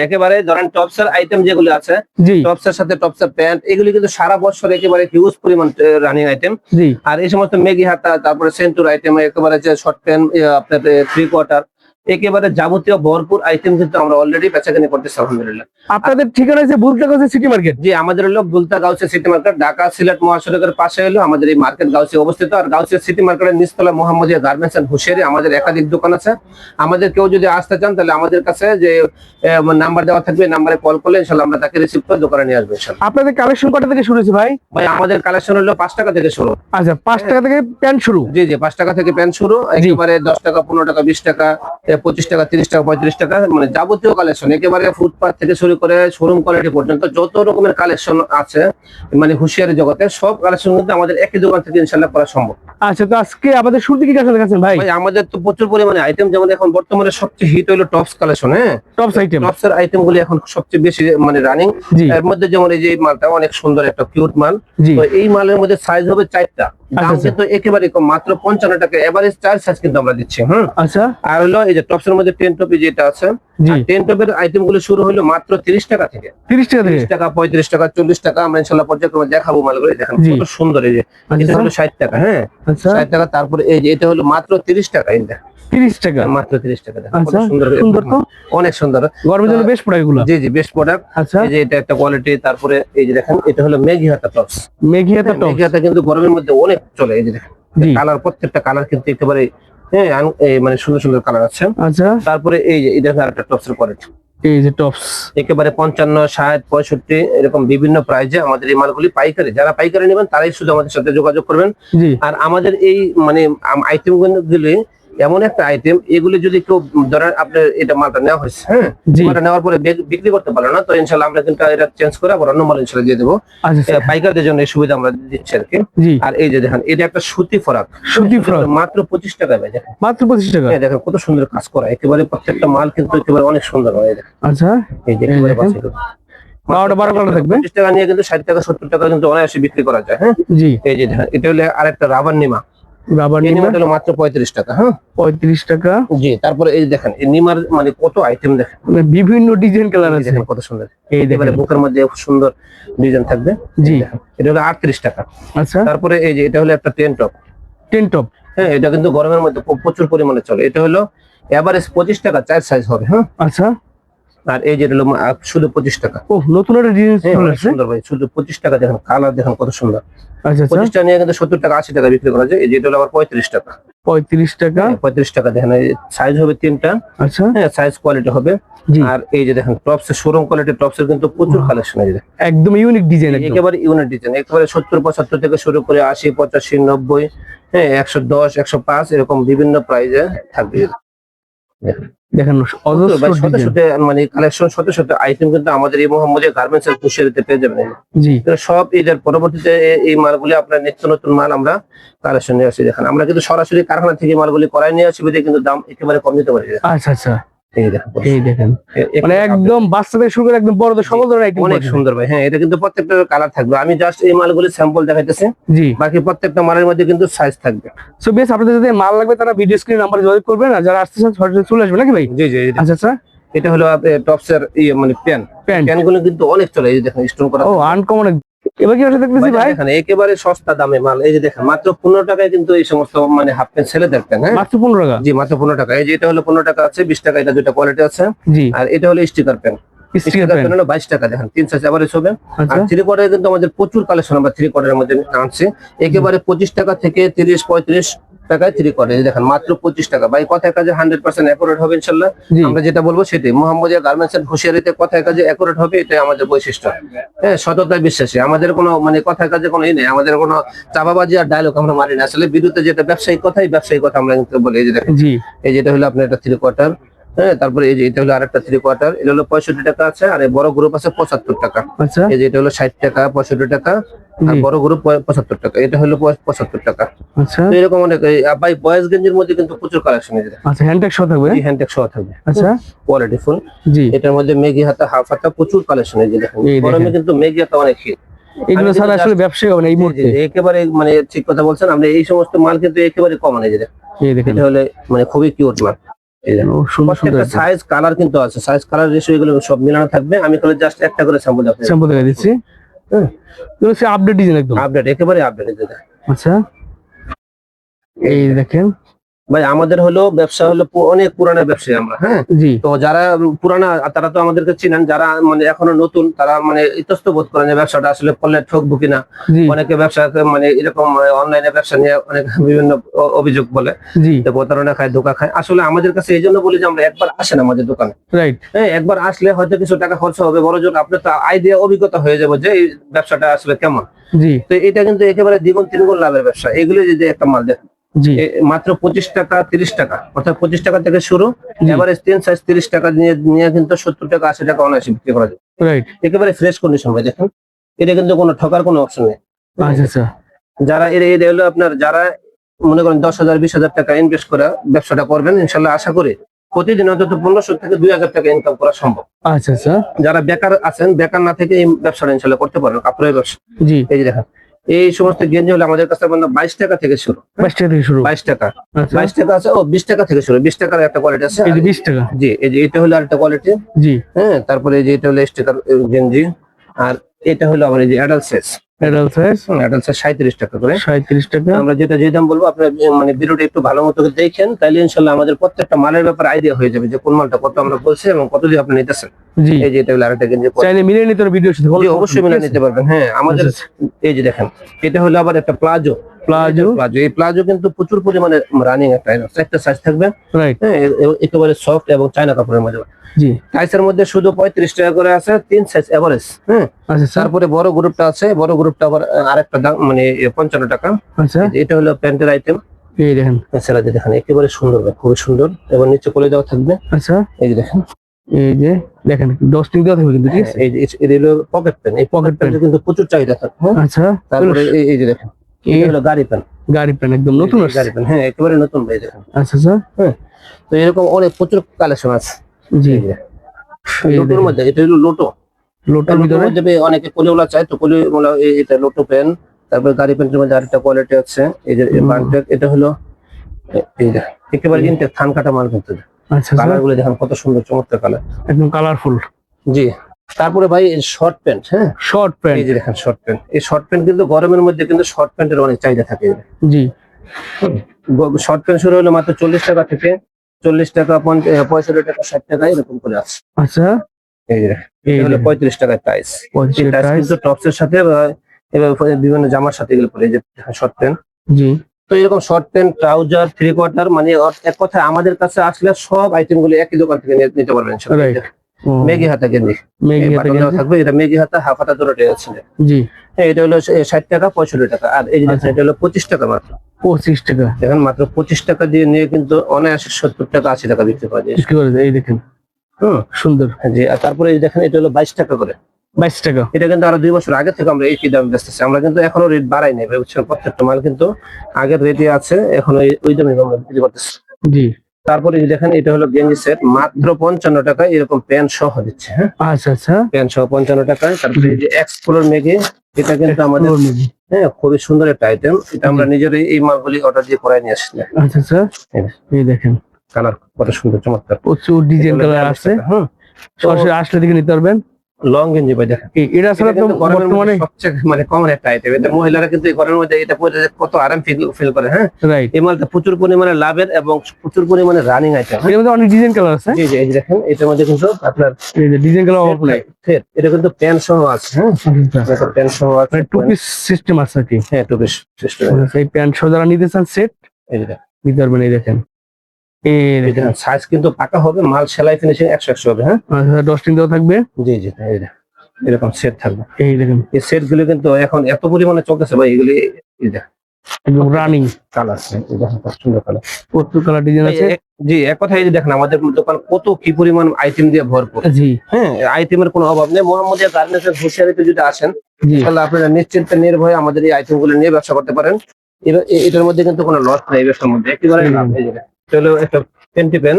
একেবারে ধরেন টপসের আইটেম যেগুলো আছে, জি টপসের সাথে টপসের প্যান্ট, এগুলি কিন্তু সারা বছর একেবারে হিউজ পরিমাণ রানিং আইটেম। জি আর এই সমস্ত মেগি হাতা, তারপরে সেন্টুর আইটেম, একেবারে যে শর্ট প্যান্ট, আপনার 3/4, একেবারে যাবতীয় ভরপুর আইটেম কিন্তু আমরা অলরেডি বেচাকেনি করতেছি আলহামদুলিল্লাহ। আপনাদের ঠিকানা হচ্ছে বুলতাগাছি সিটি মার্কেট। জি, আমাদের হলো বুলতা গাউসিয়া সিটি মার্কেট, ঢাকা সিলেট মহাসড়কের পাশে হলো আমাদের এই মার্কেট গাউসিয়া অবস্থিত। আর গাউসিয়া সিটি মার্কেটের নিচতলা মোহাম্মদিয়া গার্মেন্টস এন্ড হুশিয়ারি আমাদের একাধিক দোকান আছে। আমাদের কেউ যদি আসতে চান তাহলে আমাদের কাছে যে নাম্বার দেওয়া থাকবে, নাম্বারে কল করলে ইনশাআল্লাহ আমরা তাকে রিসিভ করে দোকানে নিয়ে আসবো ইনশাআল্লাহ। আপনাদের কালেকশন কত থেকে শুরু হয়েছে ভাই? ভাই আমাদের কালেকশন হলো 5 টাকা থেকে শুরু। আচ্ছা 5 টাকা থেকে প্যান্ট শুরু। জি জি, 5 টাকা থেকে প্যান্ট শুরু, একেবারে 10 টাকা, 15 টাকা, 20 টাকা, 25 টাকা, 30 টাকা, 35 টাকা, মানে যাবতীয় কালেকশন একেবারে ফুটপাথ থেকে শুরু করে শোরুম কোয়ালিটি পর্যন্ত যত রকমের কালেকশন আছে মানে হুঁশিয়ারি জগতে সব কালেকশন কিন্তু আমাদের একই দোকান থেকে ইনশাআল্লাহ করা সম্ভব। আচ্ছা তো আজকে আমাদের শুরুতে কি কালেকশন দেখাচ্ছেন ভাই? ভাই আমাদের তো প্রচুর পরিমাণে আইটেম, যেমন এখন বর্তমানে সবচেয়ে হিট হলো টপস কালেকশন। হ্যাঁ, টপস আইটেম, টপসের আইটেম গুলি এখন সবচেয়ে বেশি মানে রানিং। জি এর মধ্যে যেমন এই যে মালটা অনেক সুন্দর একটা কিউট মাল। জি তো এই মালের মধ্যে সাইজ হবে 4টা, দাম আচ্ছা। কিন্তু একেবারে কম, মাত্র 55 টাকা, এভারেজ 4 সাইজ কিন্তু আমরা দিচ্ছি। আচ্ছা আর হলো এই যে টপসের মধ্যে 10 টপ যেটা আছে, জি 10 টপের আইটেম গুলো শুরু হলো মাত্র 30 টাকা থেকে। 30 টাকা থেকে 30 টাকা, 35 টাকা, 40 টাকা, আমরা ইনশাআল্লাহ পর্যায়ক্রমে দেখাবো মালগুলো। দেখেন জি। কত সুন্দর, এই যে এটা হলো 60 টাকা। হ্যাঁ, আচ্ছা 60 টাকা। তারপরে এই যে এটা হলো মাত্র 30 টাকা, এই দেখেন 30 টাকা মাত্র 30 টাকা। দেখেন কত আচ্ছা সুন্দর, সুন্দর তো, অনেক সুন্দর, গরমের জন্য বেশ প্রোডাক্ট গুলো। জি জি, বেস্ট প্রোডাক্ট। আচ্ছা এই যে এটা একটা কোয়ালিটি। তারপরে এই যে দেখেন এটা হলো মেগি হাতা টপস। মেঘিয়াতা টপ, মেগি হাতা কিন্তু গরমের মধ্যে অনেক চলে। এই যে দেখেন জি কালার, প্রত্যেকটা কালার কিন্তু একেবারে মানে সুন্দর সুন্দর কালার আছে। আচ্ছা তারপরে এই যে এটা একটা টপসের কোয়ালিটি, এই যে টপস, একেবারে 55, 60, 65 এরকম বিভিন্ন প্রাইজে আমাদের এই মালগুলি পাইকারি, যারা পাইকারি নেবেন তারাই শুধু আমাদের সাথে যোগাযোগ করবেন। জি আর আমাদের এই মানে আইটেম গুলি এমন একটা আইটেম, এগুলি যদি কেউ ধরেন আপনার এটা মালটা নেওয়া হয়েছে, হ্যাঁ, জি মালটা নেওয়ার পরে বিক্রি করতে পারলো না, তো ইনশাল্লাহ আমরা কিন্তু এটা চেঞ্জ করে আবার অন্য মাল ইনশাল্লাহ দিয়ে দেবো। আচ্ছা পাইকারদের জন্য এই সুবিধা আমরা দিচ্ছি আর কি। জি আর এই যে দেখেন এটা একটা সুতি ফরাক, সুতি ফ্রক মাত্র 25 টাকা ভাই। দেখেন মাত্র 25 টাকা। দেখেন কত সুন্দর কাজ করা, একেবারে প্রত্যেকটা মাল কিন্তু একেবারে অনেক সুন্দর হয়। দেখেন আচ্ছা এই যে একেবারে দেখেন। বাছাই করা। 12 কালার থাকবে। 25 টাকা নিয়ে কিন্তু 60 টাকা, 70 টাকা কিন্তু অনায়াসে বিক্রি করা যায়। হ্যাঁ, জি এই যে দেখেন এটা হলো আরেকটা রাবার নিমা। রাবার এই নিমা নিমাটা হলো মাত্র 35 টাকা। হ্যাঁ 35 টাকা। জি, তারপরে এই যে দেখেন এই নিমার মানে কত আইটেম, দেখেন মানে বিভিন্ন ডিজাইন কালার এই আছে। দেখেন কত সুন্দর, এই একেবারে দেখেন বুকের মধ্যে সুন্দর ডিজাইন থাকবে। জি দেখেন এটা হলো 38 টাকা। আচ্ছা তারপরে এই যে এটা হলো একটা 10 টপ। 10 টপ, হ্যাঁ, এটা কিন্তু গরমের মধ্যে প্রচুর পরিমাণে চলে। এটা হলো এভারেজ 25 টাকা, 4 সাইজ হবে। হ্যাঁ, আচ্ছা আর এই যে হলো শুধু 25 টাকা। ও নতুন একটা ডিজাইন হ্যাঁ, চলে অনেক আসছে। সুন্দর ভাই, শুধু 25 টাকা। দেখেন কালার দেখেন কত সুন্দর। আচ্ছা আচ্ছা 25 টাকা নিয়ে কিন্তু 70 টাকা, 80 টাকা বিক্রি করা যায়। এই যে এটা হলো আবার 35 টাকা। 35 টাকা। 35 টাকা। দেখেন সাইজ হবে 3টা। আচ্ছা হ্যাঁ, সাইজ কোয়ালিটি হবে। জি আর এই যে দেখেন টপস এর শোরুম কোয়ালিটি, টপস এর কিন্তু প্রচুর কালেকশন আছে। একদম ইউনিক ডিজাইন একদম। একেবারে ইউনিক ডিজাইন, একেবারে 70, 75 থেকে শুরু করে 80, 85, 90, হ্যাঁ 110, 105 এরকম বিভিন্ন প্রাইজে থাকবে। দেখেন অজস্র ভাই শত ডিজাইন। শত মানে কালেকশন, শত শত আইটেম কিন্তু আমাদের এই মোহাম্মদিয়া গার্মেন্টস এর হুঁশিয়ারিতে পেয়ে যাবেন। জি কিন্তু সব ঈদের পরবর্তীতে এই মালগুলি আপনার নিত্য নতুন মাল আমরা কালেকশন নিয়ে আসি। দেখেন আমরা কিন্তু সরাসরি কারখানা থেকে মালগুলি করাই নিয়ে আসি, বিধায় কিন্তু দাম একেবারে কম দিতে পারি। আচ্ছা আচ্ছা এই দেখেন এই দেখেন মানে একদম বাচ্চা থেকে শুরু করে একদম বড় সকল ধরনের আইটেম অনেক সুন্দর ভাই। হ্যাঁ, এটা কিন্তু প্রত্যেকটা কালার থাকবে। আমি জাস্ট এই মালগুলি স্যাম্পল দেখাইতেছি, জি। বাকি প্রত্যেকটা মালের মধ্যে কিন্তু সাইজ থাকবে। সো বেশ আপনাদের যদি মাল লাগবে তারা ভিডিও স্ক্রিন নাম্বারে যোগাযোগ করবেন, আর যারা আসতে চান সরাসরি চলে আসবেন নাকি ভাই? জি জি, আচ্ছা আচ্ছা এটা হলো টপস এর মানে প্যান্ট প্যান্ট। গুলো কিন্তু অনেক চলে। এই যে দেখেন স্টোন করা। ও আনকমন। এবার কি আসলে দেখতেছি ভাই দেখেন একেবারে সস্তা দামে মাল। এই যে দেখেন মাত্র 15 টাকায় কিন্তু এই সমস্ত মানে হাফ প্যান্ট ছেলেদের প্যান্ট। হ্যাঁ মাত্র 15 টাকা। জি, মাত্র 15 টাকা। এই যে এটা হলো 15 টাকা আছে, 20 টাকা, এটা দুটো কোয়ালিটি আছে। জি আর এটা হলো sticker pant. Sticker sticker pant. Pant হলো 22 টাকা। দেখেন 3 সাইজ এভারেজ হবে। আর আচ্ছা 3 কোয়ার্টারে কিন্তু আমাদের প্রচুর কালেকশন আমরা 3 কোয়ার্টারের মধ্যে আনছি। একেবারে 25 টাকা থেকে 30, 35 টাকায় 3 কোয়ার্টার। দেখেন মাত্র 25 টাকা। ভাই কথায় কাজে 100% অ্যাকুরেট হবে ইনশাআল্লাহ। জি আমরা যেটা বলবো সেটাই। মোহাম্মদিয়া গার্মেন্টস এর হুঁশিয়ারিতে কথায় কাজে অ্যাকুরেট হবে, এটাই আমাদের বৈশিষ্ট্য। হ্যাঁ, সততায় বিশ্বাসী। আমাদের কোনো মানে কথায় কাজে কোনো নেই, আমাদের কোনো চাপাবাজি আর ডায়লগ আমরা মারি না। আসলে বিরুদ্ধে যেটা ব্যবসায়িক কথা আমরা কিন্তু বলি। এই যে দেখেন জি এই যেটা হলো আপনার একটা 3 কোয়ার্টার। হ্যাঁ, তারপরে এই যে এটা হলো আরেকটা 3 কোয়ার্টার। এটা হলো 65 টাকা আছে। আর এই বড় গ্রুপ আছে 75 টাকা। আচ্ছা এই যে এটা হলো 60 টাকা, 65 টাকা। আর জি বড় গ্রুপ 75 টাকা। এটা হলো 75 টাকা। আচ্ছা তো এরকম অনেক। ভাই বয়েজ গেঞ্জির মধ্যে কিন্তু প্রচুর কালেকশন আছে। আচ্ছা হ্যান্ডটেক শো থাকবে। হ্যান্ডটেক সহ থাকবে। আচ্ছা কোয়ালিটি ফুল। জি এটার মধ্যে মেগি হাতা, হাফ হাতা প্রচুর কালেকশন। এই যে দেখেন এই দেখেন। গরমে কিন্তু মেগি হাতা অনেক হিট। এগুলো আমি ছাড়া কিন্তু আসলে ব্যবসায়ী হবে না এই জি, জি, মুহূর্তে। জি, একেবারে মানে ঠিক কথা বলছেন। আমরা এই সমস্ত মাল কিন্তু একেবারে কম আনি। এই দেখেন এটা হলে মানে খুবই কিউট মাল। এই যে ও সুন্দর সুন্দর প্রত্যেকটা সাইজ কালার কিন্তু আছে, সাইজ কালার রেশিও এগুলো সব মিলানো থাকবে। আমি তাহলে জাস্ট একটা করে স্যাম্পল দেখাচ্ছি। স্যাম্পল দেখা দিচ্ছি। হ্যাঁ, এগুলো হচ্ছে আপডেট ডিজাইন একদম। আপডেট, একেবারে আপডেট। আচ্ছা, এই দেখেন ভাই আমাদের হলো ব্যবসা হলো অনেক পুরানো ব্যবসায়ী আমরা। হ্যাঁ, জি তো যারা পুরানা তারা তো আমাদেরকে চিনেন, যারা মানে এখনো নতুন তারা মানে ইতস্ত বোধ করেন যে ব্যবসাটা আসলে করলে ঠকবো কিনা। জি অনেকে ব্যবসা মানে এরকম অনলাইনে ব্যবসা নিয়ে অনেক বিভিন্ন অভিযোগ বলে, জি যে প্রতারণা খায়, ধোকা খায়। আসলে আমাদের কাছে এই জন্য বলি যে আমরা একবার আসেন আমাদের দোকানে, রাইট। হ্যাঁ একবার আসলে হয়তো কিছু টাকা খরচ হবে, বড় জোর আপনার তো আইডিয়া অভিজ্ঞতা হয়ে যাবে যে এই ব্যবসাটা আসলে কেমন। জি তো এটা কিন্তু একেবারে দ্বিগুণ তিনগুণ লাভের ব্যবসা। এগুলো যদি একটা মাল দেখেন জি মাত্র 25 টাকা 30 টাকা, অর্থাৎ 25 টাকা থেকে শুরু, জি। এভারেজ 3 সাইজ 30 টাকা নিয়ে কিন্তু 70 টাকা 80 টাকা অনায়াসে বিক্রি করা যায়। রাইট। একেবারে ফ্রেশ কন্ডিশন ভাই দেখেন, এটা কিন্তু কোনো ঠকার কোনো অপশন নেই। আচ্ছা আচ্ছা, যারা এটা হলো আপনার, যারা মনে করেন 10,000 20,000 টাকা ইনভেস্ট করে ব্যবসাটা করবেন, ইনশাল্লাহ আশা করি প্রতিদিন অন্তত 1500 থেকে 2000 টাকা ইনকাম করা সম্ভব। আচ্ছা আচ্ছা, যারা বেকার আছেন, বেকার না থেকে এই ব্যবসাটা ইনশাল্লাহ করতে পারেন, কাপড়ের ব্যবসা। জি। এই যে দেখেন, এই সমস্ত গেঞ্জি হলে আমাদের কাছে 22 টাকা থেকে শুরু। 22 টাকা থেকে শুরু। 22 টাকা, আচ্ছা, 22 টাকা আছে, ও 20 টাকা থেকে শুরু। 20 টাকার একটা কোয়ালিটি আছে। এই যে 20 টাকা। জি, এই যে এটা হলো আরেকটা কোয়ালিটি। জি, হ্যাঁ, তারপরে এই যে এটা হলো স্টিকার গেঞ্জি, আর এটা হলো আবার এই যে adult size. Adult size adult size 37 টাকা করে। 37 টাকা। আমরা যেটা যে দাম বলবো আপনার মানে ভিডিওটা একটু ভালো মতো করে দেখেন, তাহলে ইনশাল্লাহ আমাদের প্রত্যেকটা মালের ব্যাপারে আইডিয়া হয়ে যাবে যে কোন মালটা কত আমরা বলছি এবং কত দিয়ে আপনি নিতেছেন। জি, এই যে এটা হলো আরেকটা গেঞ্জি। চাইলে মিলিয়ে নিতে হবে ভিডিওর সাথে। জি, অবশ্যই মিলে নিতে পারবেন। হ্যাঁ, আমাদের এই যে দেখেন, এটা হলো আবার একটা প্লাজো। প্লাজো। প্লাজো, এই প্লাজো কিন্তু প্রচুর পরিমাণে রানিং একটা সাইজ থাকবে। রাইট। হ্যাঁ, একেবারে সফট এবং চায়না কাপড়ের মধ্যে। জি, সাইজের মধ্যে শুধু 35 টাকা করে আছে, 3 সাইজ এভারেজ। হ্যাঁ, আচ্ছা আচ্ছা, তারপরে বড় গ্রুপটা আছে, বড় গ্রুপটা আবার আরেকটা দাম মানে 55 টাকা। আচ্ছা। এটা হলো প্যান্টের আইটেম। এই দেখেন, সেলাতে দেখেন একেবারে সুন্দর, খুবই সুন্দর, এবং নিচে কোলে দেওয়া থাকবে। আচ্ছা, এই যে দেখেন, এই যে দেখেন ডস্টিং দেওয়া থাকবে কিন্তু, ঠিক আছে। এই যে এটা হলো পকেট পেন। এই পকেট পেনটা কিন্তু প্রচুর চাহিদা থাকে। হ্যাঁ, আচ্ছা, তারপরে এই যে দেখেন, এটা হলো গাড়ি পেন। গাড়ি প্যান একদম নতুন আসছে। গাড়ি পেন, হ্যাঁ একেবারে নতুন ভাই দেখেন। আচ্ছা আচ্ছা, হ্যাঁ, তো এরকম অনেক প্রচুর কালেকশন আছে। জি। এই যে এই লোটোর দেখেন, মধ্যে, এটা হলো লোটো। লোটার লোটোর ভিতরে। মধ্যে অনেকে কোলেওয়ালা চায়, তো কোলেওয়ালা এটা লোটো পেন। তারপরে গাড়ি পেন্টের মধ্যে আরেকটা কোয়ালিটি আছে, এই যে বান্টেক। এটা হলো এই যে একেবারে ইনটেক থান কাটা মাল কিন্তু। আচ্ছা কালার আচ্ছা, গুলো দেখেন কত সুন্দর, চমৎকার কালার। একদম কালারফুল। জি, তারপরে ভাই শর্ট প্যান্ট। হ্যাঁ, শর্ট এই প্যান্ট। যে দেখেন শর্ট প্যান্ট। এই শর্ট প্যান্ট কিন্তু গরমের মধ্যে কিন্তু শর্ট প্যান্টের অনেক চাহিদা থাকে। জি, শর্ট প্যান্ট শুরু হলো মাত্র 40 টাকা থেকে, 40 টাকা 65 টাকা 60 টাকা এরকম করে আছে। আচ্ছা, এই যে দেখেন, এই এটা হলো দেখেন, 35 টাকার টাইস। 35 এই টাইস টাকা। কিন্তু টপসের সাথে এবার বিভিন্ন জামার সাথে এগুলো পরে। এই যে শর্ট প্যান্ট। জি, তো এরকম শর্ট প্যান্ট, ট্রাউজার, 3/4 মানে এক কথায় আমাদের কাছে আসলে সব আইটেম গুলো একই দোকান থেকে নিতে পারবেন। রাইট। মেগি হাতা গেঞ্জি, মেগি হাতা বাটন দেওয়া গেঞ্জি। থাকবে। এটা মেগি হাতা, হাফ হাতা দুটোটাই আছে। জি, হ্যাঁ, এটা হলো 60 টাকা 65 টাকা। আর এই যে দেখেন, এটা হলো 25 টাকা মাত্র। 25 টাকা দেখেন, মাত্র 25 টাকা দিয়ে নিয়ে কিন্তু অনায়াসে 70 টাকা 80 টাকা বিক্রি করা যায়। বিক্রি করে দেয়। এই দেখেন, হুম, সুন্দর। জি। আর তারপরে এই দেখেন, এটা হলো 22 টাকা করে। 22 টাকা। এটা কিন্তু আরো 2 বছর আগে থেকে আমরা এই দামে বেচতেছি। আমরা কিন্তু এখনো রেট বাড়াই নাই, বুঝছেন। প্রত্যেকটা মাল কিন্তু আগের রেটে আছে, এখন ওই দামে আমরা বিক্রি করতেছি। জি, তারপরে এই যে দেখেন, এটা হলো গেঞ্জি সেট, মাত্র 55 টাকায় এরকম প্যান্ট সহ দিচ্ছে। হ্যাঁ, আচ্ছা আচ্ছা, প্যান্ট সহ 55 টাকায়। তারপরে এই যে এক্সপ্লোর মেগি, এটা কিন্তু আমাদের Explore Megi। হ্যাঁ খুবই সুন্দর একটা আইটেম। এটা আমরা নিজেরাই এই মালগুলি অর্ডার দিয়ে করাই নিয়ে আসছি। আচ্ছা আচ্ছা, এই দেখেন কালার কত সুন্দর, চমৎকার। প্রচুর ডিজাইন কালার আছে। হুম, সরাসরি আসলে দেখে নিতে পারবেন। লং গেঞ্জি ভাই দেখেন, এটা ছাড়া তো গরমের বর্তমানে মধ্যে সবচেয়ে মানে কমন একটা আইটেম। এটা মহিলারা কিন্তু এই গরমের মধ্যে এটা পরে কত আরাম ফিল করে। হ্যাঁ, রাইট। এই মালটা প্রচুর পরিমাণে লাভের এবং প্রচুর পরিমাণে রানিং আইটেম। এর মধ্যে অনেক ডিজাইন কালার আছে। জি জি, এই যে দেখেন, এটার মধ্যে কিন্তু আপনার এই যে ডিজাইন কালার অভাব নাই। সেট, এটা কিন্তু প্যান্ট সহ আছে। হ্যাঁ, প্যান্ট সহ আছে, মানে টু পিস সিস্টেম আছে আর কি। হ্যাঁ টু পিস সিস্টেম। এই প্যান্ট সহ যারা নিতে চান সেট এই যে দেখেন, নিতে পারবেন। এই দেখেন, এই দেখেন সাইজ কিন্তু পাকা হবে, মাল সেলাই ফিনিশিং 100 হবে। হ্যাঁ, ডস্টিং দেওয়া থাকবে। জি জি, এই যে এরকম সেট থাকবে। এই দেখেন, এই সেট গুলো কিন্তু এখন এত পরিমাণে চলতেছে ভাই, এগুলি এই দেখেন একদম রানিং কালার, এই দেখেন কত সুন্দর কালার। প্রচুর কালার ডিজাইন আছে। জি, এক কথায় এই যে দেখেন, আমাদের দোকান কত কি পরিমাণ আইটেম দিয়ে ভরপুর। জি হ্যাঁ, আইটেমের কোনো অভাব নেই। মোহাম্মদিয়া গার্মেন্টস এর হুঁশিয়ারিতে যদি আসেন, জি, তাহলে আপনারা নিশ্চিন্তে নির্ভয়ে আমাদের এই আইটেম গুলো নিয়ে ব্যবসা করতে পারেন। এটার মধ্যে কিন্তু কোনো লস নেই, এই ব্যবসার মধ্যে একেবারে লাভ। এই যে এটা হলো একটা পেন্টি পেন,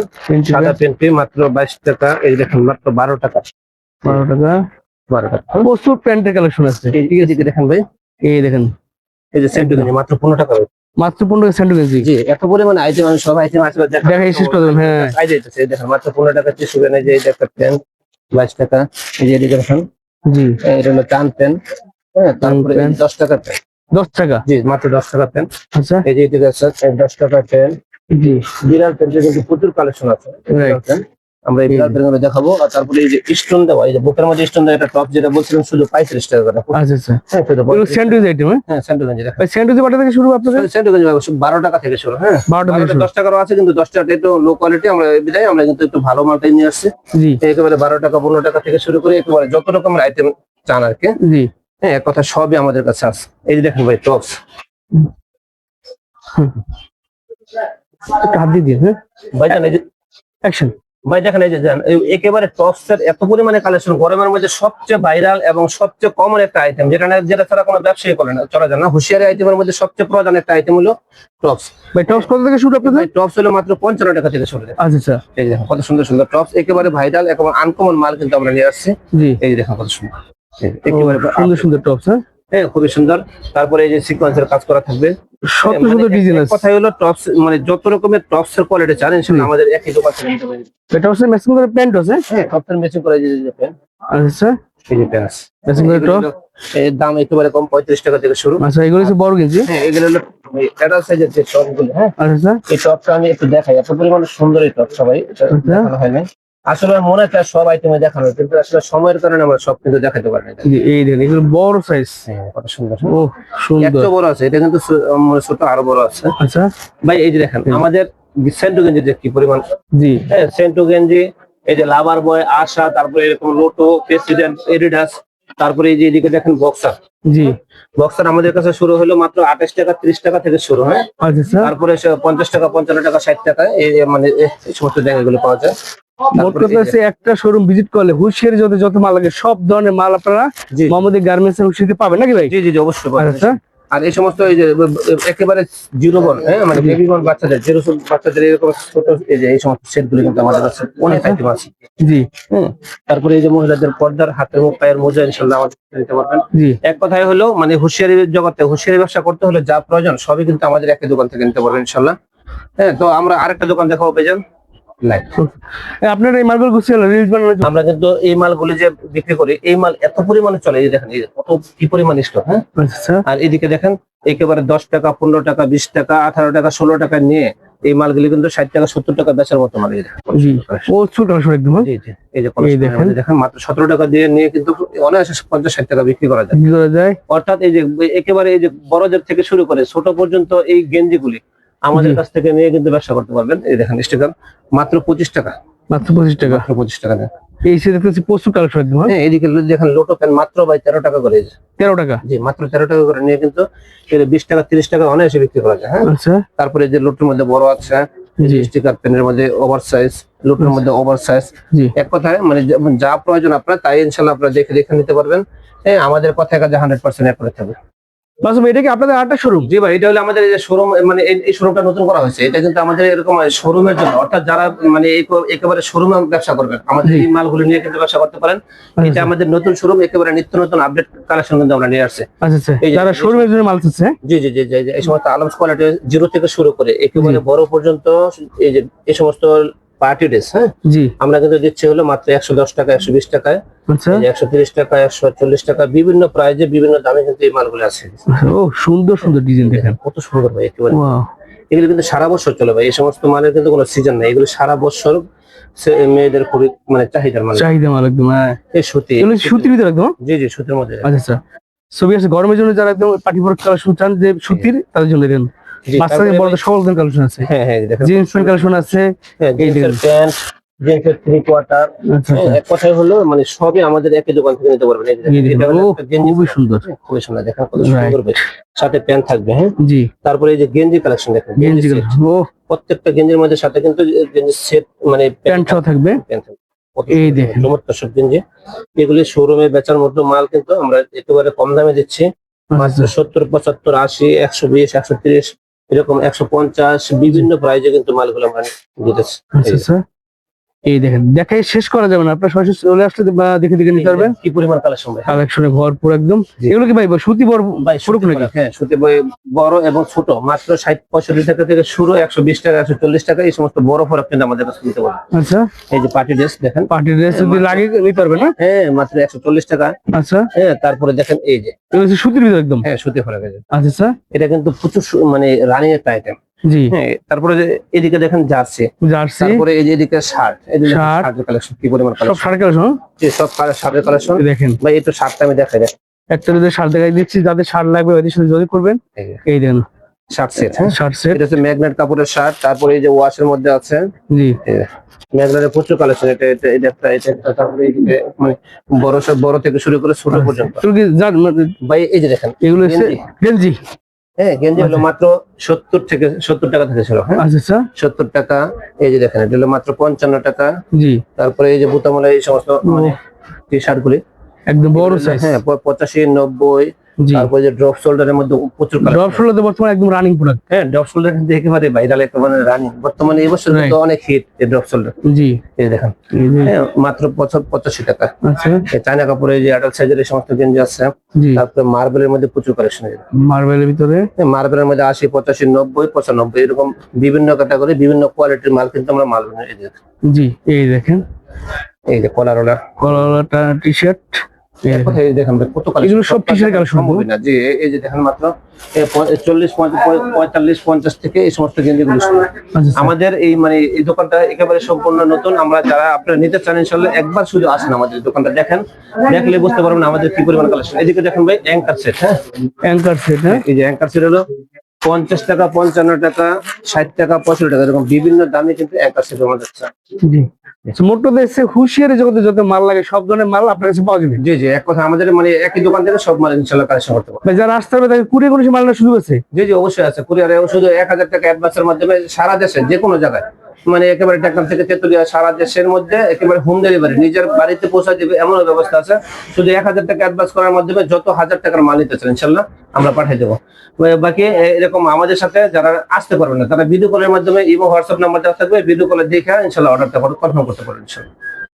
সাদা পেন্টি, মাত্র 22 টাকা। এই যে দেখেন, মাত্র 12 টাকা। 12 টাকা। 12 টাকা। প্রচুর প্যান্টের কালেকশন আছে। এই দিকে দেখেন ভাই, এই দেখেন, এই যে সেট মাত্র 15 টাকা। মাত্র 15 টাকা সেন্টু গেঞ্জি। জি, এত পরিমাণে আইটেম, আমি সব আইটেম আসলে দেখা শেষ করে দেবেন, হ্যাঁ। আই যাইতেছে, দেখেন মাত্র 15 টাকা টিস্যু পেন, এই যে এটা একটা পেন 22 টাকা, এই যে এদিকে দেখেন জি, এটা হলো টান পেন, হ্যাঁ, তারপরে পেন। 10 টাকা পেন, 10 টাকা। জি মাত্র 10 টাকা পেন। আচ্ছা, এই যে এদিকে আছে 10 টাকা পেন, জি, বিড়াল পেন কিন্তু প্রচুর কালেকশন আছে, বিড়াল পেন। আমরা এই বিড়াল পেন গুলো দেখাবো। আর তারপরে এই যে স্টোন দেওয়া, এই যে বুকের মধ্যে স্টোন দেওয়া একটা টপ, যেটা বলছিলাম শুধু 35 টাকা করে। আচ্ছা আচ্ছা। হ্যাঁ, শুধু এগুলো স্যান্ডউইচ আইটেম, হ্যাঁ স্যান্ডউইচ দেখেন, ভাই স্যান্ডউইচ বাটা থেকে শুরু আপনাদের? স্যান্ডউইচ 12 টাকা থেকে শুরু, হ্যাঁ 12 টাকা থেকে শুরু। 10 টাকারও আছে, কিন্তু 10 টাকাটা একটু লো কোয়ালিটি, আমরা বিধায় আমরা কিন্তু একটু ভালো মালটাই নিয়ে আসছি। জি একেবারে 12 টাকা 15 টাকা থেকে শুরু করে একেবারে যত রকমের আইটেম চান আর কি, জি। হ্যাঁ এক কথা সবই আমাদের কাছে আছে। এই যে দেখেন ভাই টপস, একটু হাত দিয়ে দিন, হ্যাঁ, ভাইজান এই যে অ্যাকশন। ভাই দেখেন এই যে একেবারে টপস এর এত পরিমাণে কালেকশন, গরমের মধ্যে সবচেয়ে ভাইরাল এবং সবচেয়ে কমন একটা আইটেম, যেটা ছাড়া কোনো ব্যবসায়ী করে না, চলা যায় না। হুঁশিয়ারি আইটেমের মধ্যে সবচেয়ে প্রধান একটা আইটেম হলো টপস। ভাই টপস কত থেকে শুরু আপনাদের? টপস হলো মাত্র 55 টাকা থেকে শুরু। আচ্ছা আচ্ছা, এই যে দেখেন কত সুন্দর সুন্দর টপস, একেবারে ভাইরাল, একেবারে আনকমন মাল কিন্তু আমরা নিয়ে আসছি। জি, এই যে দেখেন কত সুন্দর, একেবারে সুন্দর সুন্দর টপস, হ্যাঁ, হ্যাঁ খুবই সুন্দর। তারপরে এই যে সিকোয়েন্সের কাজ করা থাকবে, সত্য সুন্দর ডিজাইন আছে। কথা হলো টপস মানে যত রকমের টপস এর কোয়ালিটি জানেন সেটা আমাদের একই দোকান থেকে নিতে পারেন। এটা হচ্ছে ম্যাচিং করে প্যান্ট আছে, হ্যাঁ টপস এর ম্যাচিং করে যে পেন, আচ্ছা এই যে পেন আছে ম্যাচিং করে টপ। এর দাম একেবারে কম, 35 টাকা থেকে শুরু। আচ্ছা, এগুলো হচ্ছে বড় গেঞ্জি। হ্যাঁ এগুলো হলো অ্যাডাল্ট সাইজের যে টপগুলো, হ্যাঁ আচ্ছা এই টপটা আমি একটু দেখাই, এত পরিমাণে সুন্দর এই টপ, সবাই এটা দেখানো হয় না আসলে, মনে হয় সব আইটেমে দেখানো হয়, কিন্তু আসলে সময়ের কারণে আমরা সব কিন্তু দেখাতে পারি না। জি, এই দেখেন এগুলো বড় সাইজ। হ্যাঁ কত সুন্দর, ও সুন্দর। এত বড় আছে, এটা কিন্তু ছোট আরো বড় আছে। আচ্ছা ভাই এই যে দেখেন আমাদের সেন্টু গেঞ্জি যে কি পরিমাণ, জি, হ্যাঁ সেন্টু গেঞ্জি, এই যে লাভার বয়, আশা, তারপরে এরকম লোটো, প্রেসিডেন্ট, এডিডাস, তারপরে এই যে এদিকে দেখেন বক্সার। জি, বক্সার আমাদের কাছে শুরু হলো মাত্র 28 টাকা 30 টাকা থেকে শুরু, হ্যাঁ আচ্ছা আচ্ছা। তারপরে 50 টাকা 55 টাকা 60 টাকা মানে এই সমস্ত জায়গাগুলো পাওয়া যায়। মোট তারপরে কথা এই যে- হচ্ছে একটা শোরুম ভিজিট করলে হুঁশিয়ারি যত মাল লাগে সব ধরনের মাল আপনারা জি মোহাম্মদী গার্মেন্টস এর হুঁশিয়ারিতে পাবেন নাকি ভাই? জি জি জি, অবশ্যই পাবেন। আচ্ছা আর এই সমস্ত এই যে একেবারে জিরো বন, হ্যাঁ মানে বেবি বন বাচ্চাদের, জিরো বাচ্চাদের এরকম ছোট এই যে এই সমস্ত সেট গুলো কিন্তু আমাদের কাছে অনেক আইটেম আছে। জি হ্যাঁ তারপরে এই যে মহিলাদের পর্দার, হাতের মুখ, পায়ের মোজা ইনশাল্লাহ আমাদের কাছে নিতে পারবেন। জি, এক কথায় হলো মানে হুঁশিয়ারি জগতে হুঁশিয়ারি ব্যবসা করতে হলে যা প্রয়োজন সবই কিন্তু আমাদের একই দোকান থেকে নিতে পারবেন ইনশাল্লাহ। হ্যাঁ তো আমরা আরেকটা দোকান দেখাবো পেয়েছেন লাইট। আপনার এই মালগুলো গুছিয়ে রিলস বানানোর জন্য। আমরা কিন্তু এই মালগুলি যে বিক্রি করি, এই মাল এত পরিমাণে চলে, এই যে দেখেন এই যে কত কি পরিমাণ স্টক, হ্যাঁ আচ্ছা আর এদিকে দেখেন একেবারে 10 টাকা 15 টাকা 20 টাকা 18 টাকা 16 টাকা নিয়ে এই মালগুলি কিন্তু 60 টাকা 70 টাকা বেচার মতো মাল। এই দেখেন জি, ও ছোট আসলে একদম, হ্যাঁ? জি জি, এই যে এই দেখেন। দেখেন মাত্র 17 টাকা দিয়ে নিয়ে কিন্তু অনায়াসে 50-60 টাকা বিক্রি করা যায়। কি করা যায়? অর্থাৎ এই যে একেবারে এই যে বড়দের থেকে শুরু করে ছোট পর্যন্ত এই গেঞ্জিগুলি আমাদের জি। কাছ থেকে নিয়ে কিন্তু ব্যবসা করতে পারবেন। এই দেখেন স্টিকার মাত্র 25 টাকা, মাত্র 25 টাকা। মাত্র 25 টাকা দেন। এই সে দেখতেছি প্রচুর কালেকশন একদম, হ্যাঁ? হ্যাঁ এদিকে দেখেন লোটো পেন মাত্র ভাই 13 টাকা করে, এই যে 13 টাকা। জি মাত্র 13 টাকা করে নিয়ে কিন্তু এর 20 টাকা 30 টাকা অনায়াসে বিক্রি করা যায়, হ্যাঁ আচ্ছা তারপরে যে লোটের মধ্যে বড় আছে, জি স্টিকার পেনের মধ্যে ওভার সাইজ, লোটের মধ্যে ওভার সাইজ, জি, এক কথায় মানে যা প্রয়োজন আপনার তাই ইনশাল্লাহ আপনারা দেখে দেখে নিতে পারবেন। হ্যাঁ আমাদের কথায় কাজে 100% অ্যাকুরেট থাকবে। বাসু এটা কি আপনাদের আরেকটা শোরুম? জি ভাই, এটা হলো আমাদের এই যে শোরুম, মানে এই শোরুমটা নতুন করা হয়েছে, এটা কিন্তু আমাদের এরকম শোরুমের জন্য, অর্থাৎ যারা মানে একেবারে শোরুমে ব্যবসা করবেন আমাদের জি। এই মালগুলো নিয়ে কিন্তু ব্যবসা করতে পারেন। এটা আমাদের নতুন শোরুম, একেবারে নিত্য নতুন আপডেট কালেকশন কিন্তু আমরা নিয়ে আসছি। আচ্ছা আচ্ছা, এই যে- যারা শোরুমের জন্য মাল চাচ্ছে, হ্যাঁ? জি জি জি জি জি, এই সমস্ত আলমস কোয়ালিটি জিরো থেকে শুরু করে একেবারে বড় পর্যন্ত এই যে এই সমস্ত পার্টি ড্রেস, হ্যাঁ জি, আমরা কিন্তু দিচ্ছি হলো মাত্র 110 টাকা 120 টাকায়, আচ্ছা। এই যে 130 টাকা 140 টাকা, বিভিন্ন প্রাইজে বিভিন্ন দামে কিন্তু এই মালগুলো আছে। ও সুন্দর সুন্দর ডিজাইন দেখেন, কত সুন্দর ভাই একেবারে, ওয়াও। এগুলো কিন্তু সারা বছর চলে ভাই, এই সমস্ত মালের কিন্তু কোনো সিজন নেই, এগুলো সারা বছর মেয়েদের খুবই মানে চাহিদার মাল। চাহিদা মাল একদম, হ্যাঁ। এই সুতি, এগুলো সুতির ভিতরে একদম, জি জি সুতির মধ্যে। আচ্ছা আচ্ছা। ছবি আছে গরমের জন্য যারা একদম পার্টি ফর কালেকশন চান যে সুতির, তাদের জন্য দেন। জি, বাচ্চাদের তারপরে বড়দের সকল ধরনের কালেকশন আছে, হ্যাঁ হ্যাঁ দেখেন জিন্স প্যান্ট কালেকশন আছে। হ্যাঁ এই জিন্সের দেখুন। প্যান্ট, জিন্সের 3/4, আচ্ছা হ্যাঁ, আচ্ছা, এক কথায় হলো মানে সবই আমাদের একই দোকান থেকে নিতে পারবেন। এই যে এই দেখেন, দেখুন, এটা হলো ও একটা গেঞ্জি, খুবই সুন্দর। খুবই সুন্দর দেখেন কত Right. সুন্দর ভাই, সাথে প্যান্ট থাকবে, হ্যাঁ জি, তারপরে এই যে গেঞ্জি কালেকশন দেখেন, গেঞ্জি set। ও প্রত্যেকটা গেঞ্জির মধ্যে সাথে কিন্তু গেঞ্জি সেট মানে প্যান্ট সহ থাকবে। প্যান্ট থাকবে। কত এই সুন্দর, দেখেন। চমৎকার সব গেঞ্জি, এগুলি শোরুমে বেচার মতো মাল কিন্তু আমরা একেবারে কম দামে দিচ্ছি, মাত্র আচ্ছা 70 75 80 120 130 এরকম 150 বিভিন্ন প্রাইজে কিন্তু মালগুলো আমরা দিতেছি। আচ্ছা আচ্ছা, এই দেখেন, দেখাই শেষ করা যাবে না, আপনার সরাসরি চলে আসলে বা দেখে দেখে নিতে পারবেন। কি পরিমাণ কালেকশন ভাই, কালেকশনে ভরপুর একদম। এগুলো কি ভাই সুতি বড় ভাই পুরো নাকি? হ্যাঁ সুতি বই বড় এবং ছোট মাত্র 60-65 টাকা থেকে শুরু, 120 টাকা 140 টাকা এই সমস্ত বড় ফরক কিন্তু আমাদের কাছে নিতে পারবেন। আচ্ছা, এই যে পার্টি ড্রেস দেখেন, পার্টি ড্রেস যদি লাগে নিতে পারবে না? হ্যাঁ মাত্র 140 টাকা। আচ্ছা, হ্যাঁ তারপরে দেখেন এই যে এগুলো হচ্ছে সুতির ভিতর একদম। হ্যাঁ সুতি ফরক আছে, আচ্ছা স্যার, এটা কিন্তু প্রচুর মানে রানিং একটা আইটেম। জি। হ্যাঁ তারপরে যে এদিকে দেখেন জার্সি, জার্সি, তারপরে এই যে এদিকে শার্ট, এই যে শার্ট। শার্টের কালেকশন কি পরিমাণ সব কালেকশন, শার্ট কালেকশন সব শার্টের কালেকশন। দেখেন। ভাই একটু শার্টটা আমি দেখাই দেখ, একটা যদি শার্ট দেখাই দিচ্ছি, যাদের শার্ট লাগবে ওদের সাথে যোগাযোগ করবেন। এই যে এই দেখেন শার্ট সেট, হ্যাঁ শার্ট সেট, এটা হচ্ছে ম্যাগনেট কাপড়ের শার্ট। তারপরে এই যে ওয়াশের মধ্যে আছে, জি। ম্যাগনেটের প্রচুর কালেকশন, এটা তারপরে এইদিকে মানে বড় থেকে শুরু করে ছোট পর্যন্ত। এগুলো কি ভাই এই যে দেখেন এগুলো হচ্ছে গেঞ্জি। হ্যাঁ গেঞ্জি হলো মাত্র 70 টাকা থেকে ছিল, হ্যাঁ আচ্ছা স্যার, 70 টাকা। এই যে দেখেন এটা হলো মাত্র 55 টাকা। জি। তারপরে এই যে বুতামলা এই সমস্ত মানে টি শার্ট গুলি একদম বড় সাইজ, হ্যাঁ 85-90। জি। তারপরে যে ড্রপ শোল্ডারের মধ্যে প্রচুর ড্রপ কালেকশন, শোল্ডার বর্তমানে একদম রানিং প্রোডাক্ট। হ্যাঁ ড্রপ শোল্ডার কিন্তু একেবারে ভাইরাল, একেবারে রানিং বর্তমানে এই বছর কিন্তু অনেক হিট এই ড্রপ শোল্ডার। জি, এই যে দেখেন এই যে। হ্যাঁ মাত্র 85 টাকা। আচ্ছা, এই চায়না কাপড়ে যে অ্যাডাল্ট সাইজের এই সমস্ত গেঞ্জি আছে। জি। তারপরে মার্বেলের মধ্যে প্রচুর কালেকশন আছে, মার্বেলের ভিতরে মার্বেলের মধ্যে 80, 85, 90, 95 এরকম বিভিন্ন ক্যাটাগরি বিভিন্ন কোয়ালিটির মাল কিন্তু আমরা মাল বানাই। এই যে জি, এই দেখেন এই যে কলারওয়ালা কলারটা টি শার্ট। এই দেখেন ভাই কত কালেকশন, এগুলো সব টি-শার্ট কালেকশন সম্ভবই না যে এই যে দেখেন মাত্র 40, 45, 50 থেকে এই সমস্ত গেঞ্জিগুলো শুরু। আচ্ছা, আমাদের এই মানে এই দোকানটা একেবারে সম্পূর্ণ নতুন, আমরা যারা আপনারা নিতে চান ইনশাআল্লাহ একবার শুধু আসেন আমাদের দোকানটা দেখেন, দেখলে বুঝতে পারবেন আমাদের কি পরিমাণ কালেকশন। এদিকে দেখেন ভাই অ্যাঙ্কার সেট, হ্যাঁ অ্যাঙ্কার সেট, হ্যাঁ এই যে অ্যাঙ্কার সেট হলো 50 টাকা, 55 টাকা, 60 টাকা, 65 টাকা এরকম বিভিন্ন দামে কিন্তু অ্যাঙ্কার সেট আমাদের আছে। জি। মোটর দেশে হুঁশিয়ারি জগতে যত মাল লাগে সব ধরনের মাল আপনার কাছে পাওয়া যাবে। জি জি এক কথা আমাদের মানে একই দোকান থেকে সব মাল ইনশাআল্লাহ কালেকশন করতে পারবো। ভাই যারা আসতে হবে তাকে কুড়িয়ে কোনো মাল সুযোগ আছে? জি জি অবশ্যই আছে, কুরিয়ারে শুধু 1000 টাকা অ্যাডভান্সের মাধ্যমে সারা দেশে যে কোনো জায়গায় মানে একেবারে টেকনাফ থেকে তেতুলিয়া সারা দেশের মধ্যে একেবারে হোম ডেলিভারি নিজের বাড়িতে পৌঁছে দেবে এমন ব্যবস্থা আছে। শুধু 1000 টাকা অ্যাডভান্স করার মাধ্যমে যত 1000 টাকার মাল নিতে চান ইনশাআল্লাহ আমরা পাঠিয়ে দেবো। বাকি এরকম আমাদের সাথে যারা আসতে পারবেন না তারা ভিডিও কলের মাধ্যমে ইমো হোয়াটসঅ্যাপ নাম্বার দেওয়া থাকবে, ভিডিও কলে দেখে ইনশাআল্লাহ অর্ডারটা কনফার্ম করতে পারবেন ইনশাআল্লাহ।